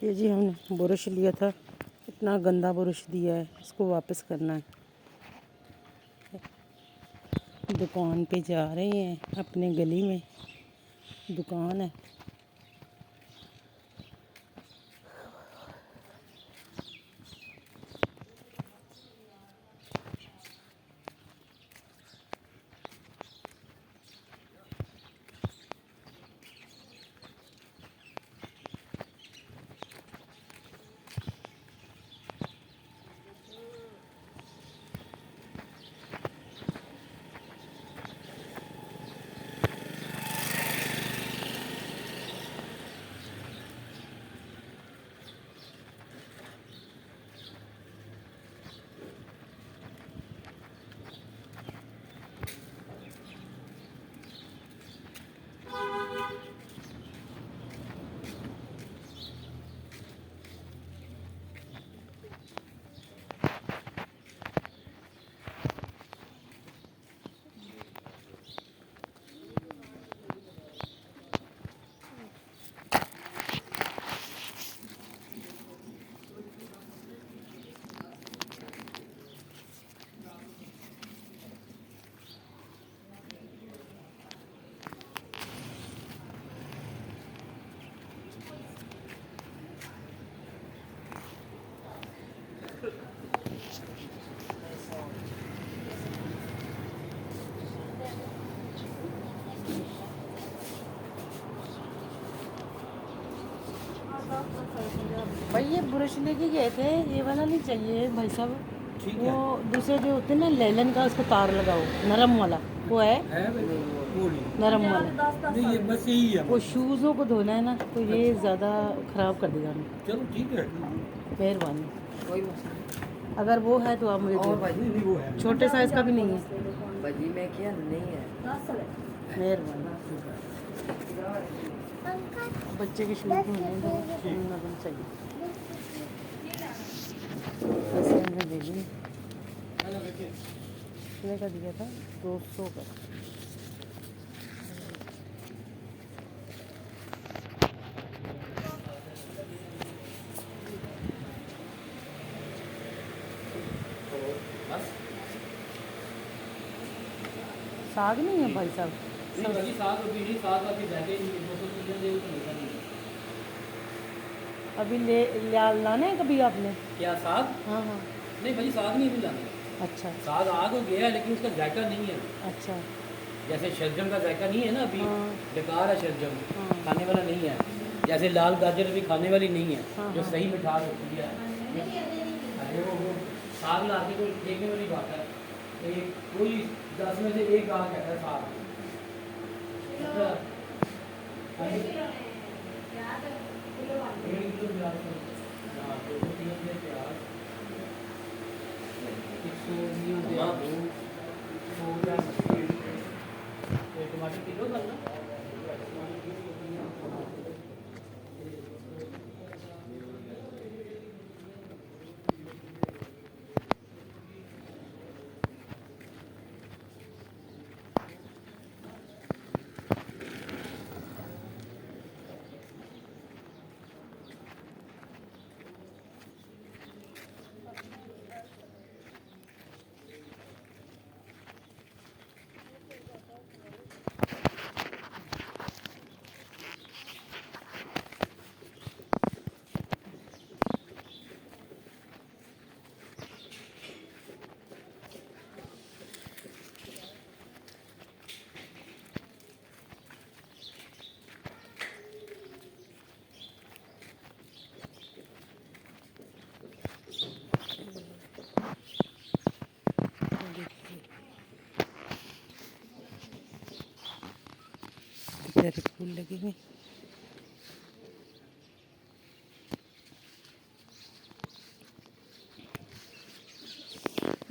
ये जी हमने ब्रश लिया था, इतना गंदा ब्रश दिया है, इसको वापस करना है। दुकान पे जा रहे हैं, अपने गली में दुकान है। भाई ये ब्रश लेके गए थे, ये वाला नहीं चाहिए भाई साहब। वो दूसरे जो होते हैं ना लेलन का, उसको तार लगाओ नरम वाला, वो है नरम वाला। नहीं ये बस यही है। वो शूज़ों को धोना है ना, तो ये ज़्यादा ख़राब कर देगा हमें। चलो ठीक है, मेहरबानी। कोई मसला नहीं। अगर वो है तो आप मुझे और दो। भाई नहीं वो है। छोटे साइज़ का भी नहीं है। भाजी में क्या नहीं है। मेहरबानी। बच्चे के शूज़ धोने दो, नरम चाहिए। ऐसे हमने ले ली, कितने का दिया था? 200 का। साग नहीं है भाई साहब? नहीं भाजी साग अभी नहीं, साग अभी जाके 200 चीज़ें दे तो मिलता नहीं। अभी लाना है कभी आपने? क्या साग? हाँ हाँ। नहीं भाजी साग नहीं अभी लाना। अच्छा साग आ तो गया है लेकिन उसका जायका नहीं है। अच्छा। जैसे शलजम का जायका नहीं है ना अभी, हाँ। बेकार है शलजम, हाँ। खाने वाला नहीं है। जैसे लाल गाजर भी खाने वाली नहीं है, हाँ, जो हाँ। सही मिठास होती है। अरे वो साग ला के कोई देखने वाली बात है। एक कोई 10 में से एक गाँव कहता है साग। अच्छा, एक किलो प्याज, हाँ 200 प्याज, 120 आलू, 100 टमाटर किलो करना। तेरे फूल लगे हुए।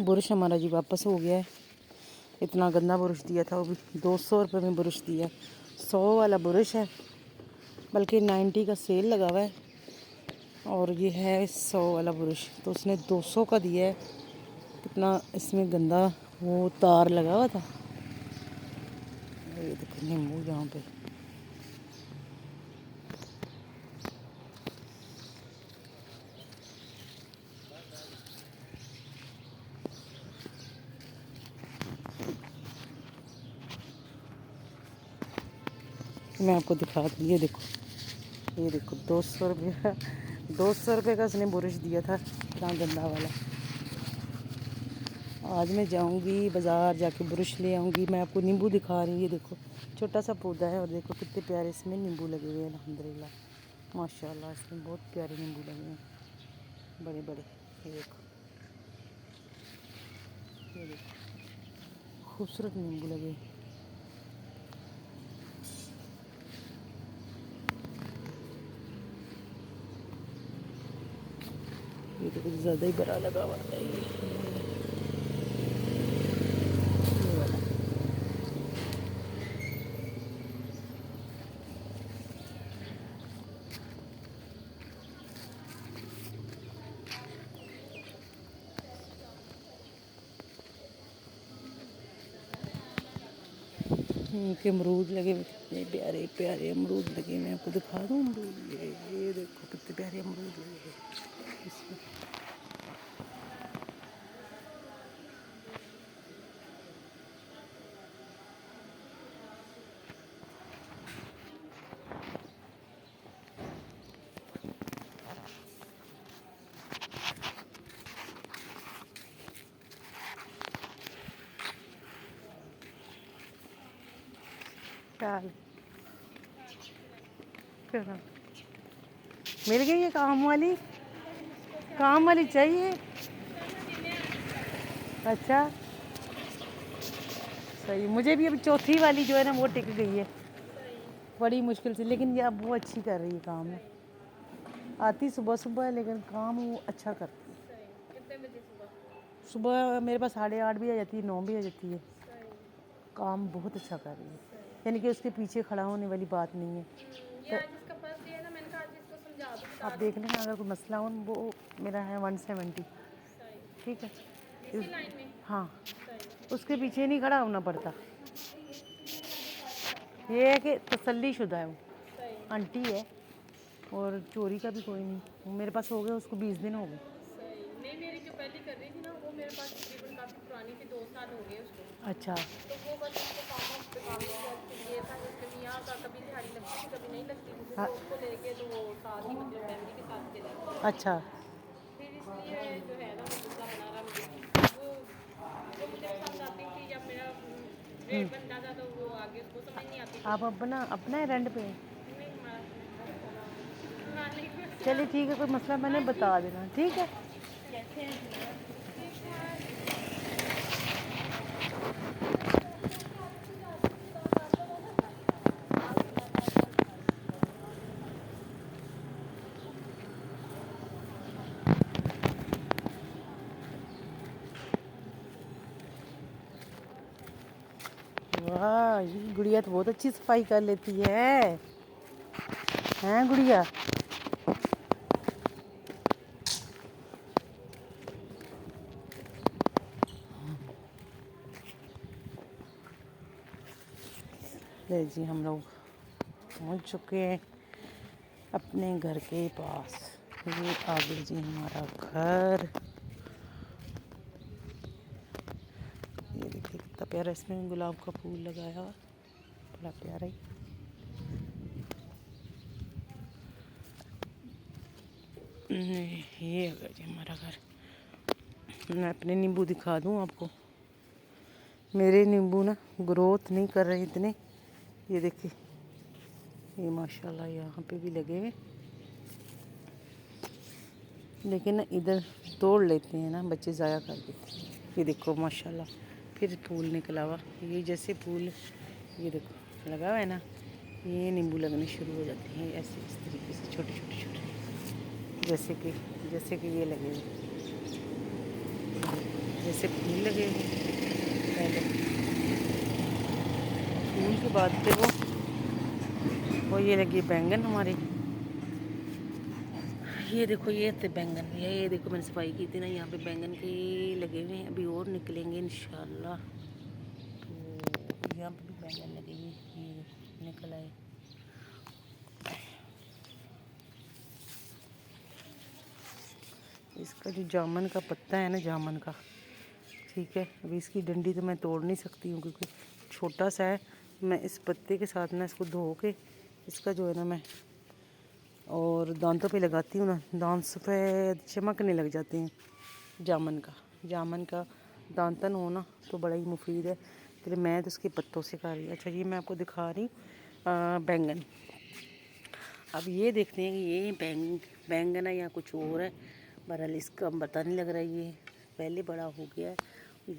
ब्रश हमारा जी वापस हो गया है। इतना गंदा ब्रश दिया था, वो भी 200 रुपये में ब्रश दिया। 100 वाला ब्रश है, बल्कि 90 का सेल लगा हुआ है, और ये है 100 वाला ब्रश, तो उसने 200 का दिया है। कितना इसमें गंदा वो तार लगा हुआ था। ये देखो नींबू यहाँ पे। मैं आपको दिखा दूँ। ये देखो, ये देखो 200 रुपये 200 रुपये का उसने बुरश दिया था, इतना गंदा वाला। आज मैं जाऊंगी बाज़ार, जाके बुरश ले आऊंगी। मैं आपको नींबू दिखा रही हूँ। ये देखो छोटा सा पौधा है और देखो कितने प्यारे इसमें नींबू लगे हुए हैं। अल्हम्दुलिल्लाह माशाल्लाह, इसमें बहुत प्यारे नींबू लगे हैं, बड़े बड़े। ये देखो, ये देखो खूबसूरत नींबू लगे हैं। ये तो कुछ ज़्यादा ही बड़ा लगा हुआ है ये वाला। इनके अमरूद लगे हुए, कितने प्यारे प्यारे अमरूद लगे। मैं आपको दिखा दूँ अमरूद। ये देखो कितने प्यारे अमरूद लगे हैं इसमें। चल क्या मिल गई है काम वाली चाहिए। अच्छा सही, मुझे भी अभी चौथी वाली जो है ना वो टिक गई है बड़ी मुश्किल से, लेकिन ये अब वो अच्छी कर रही है काम है। आती सुबह सुबह है लेकिन काम वो अच्छा करती है। कितने बजे सुबह? सुबह मेरे पास 8:30 भी आ जाती है, 9 भी आ जाती है। काम बहुत अच्छा कर रही है, यानी कि उसके पीछे खड़ा होने वाली बात नहीं है। ये आज इसका फर्स्ट डे है ना, मैंने कहा आज इसको समझा दूँ। आप देख लेना, अगर कोई मसला हो वो मेरा है 170, ठीक है। इसी लाइन में। हाँ, उसके पीछे नहीं खड़ा होना पड़ता। ये है कि तसल्लीशुदा है वो, आंटी है और चोरी का भी कोई नहीं। वो मेरे पास हो गए, उसको 20 दिन हो गए। सही नहीं, मेरी जो पहले कर रही थी ना वो मेरे पास तकरीबन काफ़ी पुरानी थी, 2 साल हो गए उसको। अच्छा तो वो बस उसको काम पे काम ये था कि उसके मियाँ का कभी दिहाड़ी लगती थी कभी नहीं लगती थी, हाँ। तो उसको लेके तो वो साथ ही मतलब फैमिली के साथ चले गए। अच्छा फिर इसलिए जो है ना वो मसला बना रहा मुझे। वो मुझे पसंद आती थी, जब मेरा रेट बन जाता तो वो आगे उसको समझ नहीं आती थी। आप अपना है रेंट पे? नहीं हमारा वालेकुम चलिए अस्सलाम। ठीक है, कोई मसला मैंने बता देना, ठीक है। कैसे हैं? वाह, ये गुड़िया तो बहुत अच्छी सफाई कर लेती है। हैं गुड़िया? ले जी, हम लोग पहुंच चुके हैं अपने घर के पास। ये आ गया जी हमारा घर। ये देखिए कितना प्यारा, इसमें गुलाब का फूल लगाया हुआ, बड़ा प्यारा ही। ये आ गया जी हमारा घर। मैं अपने नींबू दिखा दूं आपको। मेरे नींबू ना ग्रोथ नहीं कर रहे इतने। ये देखिए, ये माशाल्लाह यहाँ पे भी लगे हुए, लेकिन ना इधर तोड़ लेते हैं ना बच्चे, ज़ाया कर देते हैं। ये देखो माशाल्लाह फिर फूल निकला हुआ, ये जैसे फूल ये देखो लगा हुआ है ना, ये नींबू लगने शुरू हो जाते हैं ऐसे, इस तरीके से छोटे छोटे छोटे, जैसे कि ये लगे हुए, जैसे फूल लगे हुए पहले। फूल के बाद फिर वो ये लगी बैंगन हमारी। ये देखो ये थे बैंगन, ये देखो मैंने सफाई की थी ना, यहाँ पे बैंगन के लगे हुए हैं, अभी और निकलेंगे इंशाल्लाह। तो यहाँ पे भी बैंगन लगे हुए, ये निकल आए। इसका जो जामुन का पत्ता है ना, जामुन का, ठीक है, अभी इसकी डंडी तो मैं तोड़ नहीं सकती हूँ क्योंकि छोटा सा है, मैं इस पत्ते के साथ ना इसको धो के इसका जो है ना मैं और दांतों पे लगाती हूँ ना, दांत सफ़ेद चमकने लग जाते हैं। जामुन का दांतन हो ना तो बड़ा ही मुफीद है। फिर मैं तो उसके पत्तों से खा रही हूँ। अच्छा ये मैं आपको दिखा रही हूँ बैंगन। अब ये देखते हैं कि ये बैंगन है या कुछ और है। बहरहाल इसका पता नहीं लग रहा है, ये पहले बड़ा हो गया है।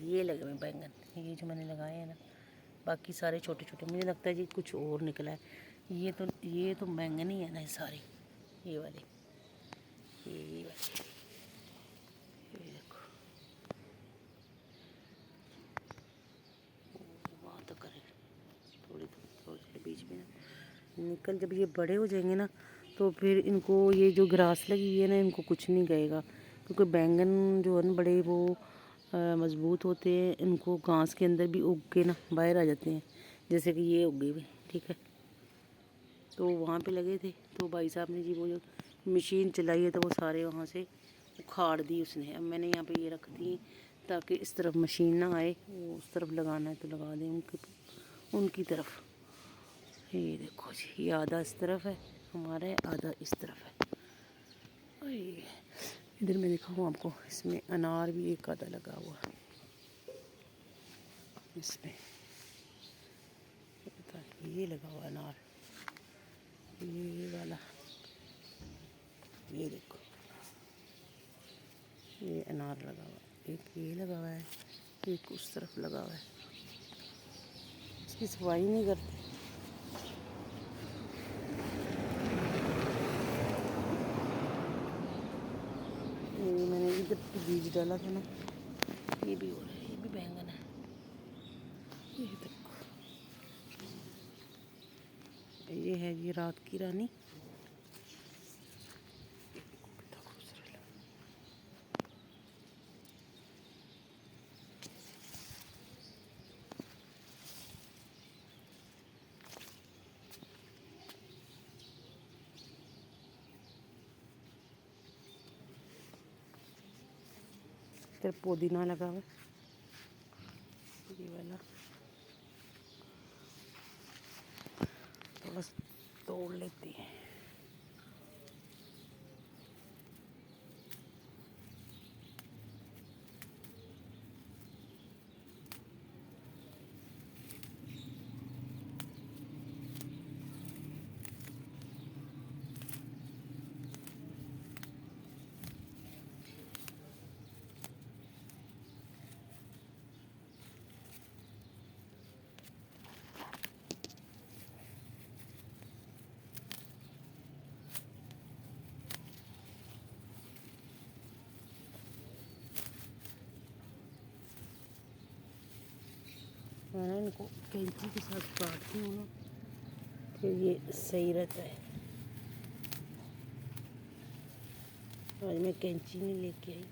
ये लगे हुए बैंगन, ये जो मैंने लगाए हैं ना, बाकी सारे छोटे छोटे। मुझे लगता है जी कुछ और निकला है। ये तो बैंगन ही है ना, ये सारे ये वाले, ये देखो वहाँ तो करे थोड़ी बीच में निकल। जब ये बड़े हो जाएंगे ना तो फिर इनको ये जो ग्रास लगी हुई है ना, इनको कुछ नहीं गएगा, क्योंकि बैंगन जो है ना बड़े वो मज़बूत होते हैं। इनको घास के अंदर भी उग के ना बाहर आ जाते हैं, जैसे कि ये उगे हुए, ठीक है। तो वहाँ पे लगे थे तो भाई साहब ने जी वो जो मशीन चलाई है तो वो सारे वहाँ से उखाड़ दी उसने। अब मैंने यहाँ पे ये रख दी ताकि इस तरफ मशीन ना आए, वो उस तरफ लगाना है तो लगा दें उनकी तरफ। ये देखो जी, ये आधा इस तरफ है हमारा है, आधा इस तरफ है। इधर मैं दिखाऊँ आपको, इसमें अनार भी एक आधा लगा हुआ है इसमें। ये लगा हुआ अनार, ये वाला, ये देखो ये अनार लगा हुआ है। एक ये लगा हुआ है, एक उस तरफ लगा हुआ है। इसकी सफाई नहीं करते। ये मैंने इधर बीज डाला था ना, ये भी हो रहा है, ये भी बैंगन है। ये देखो, ये है ये रात की रानी। इधर पुदीना लगा हुआ है, ये वाला थोड़ा तोड़ लेते हैं। मैं इनको कैंची के साथ काटती हूँ ना, फिर ये सही रहता है। आज मैं कैंची नहीं लेके आई।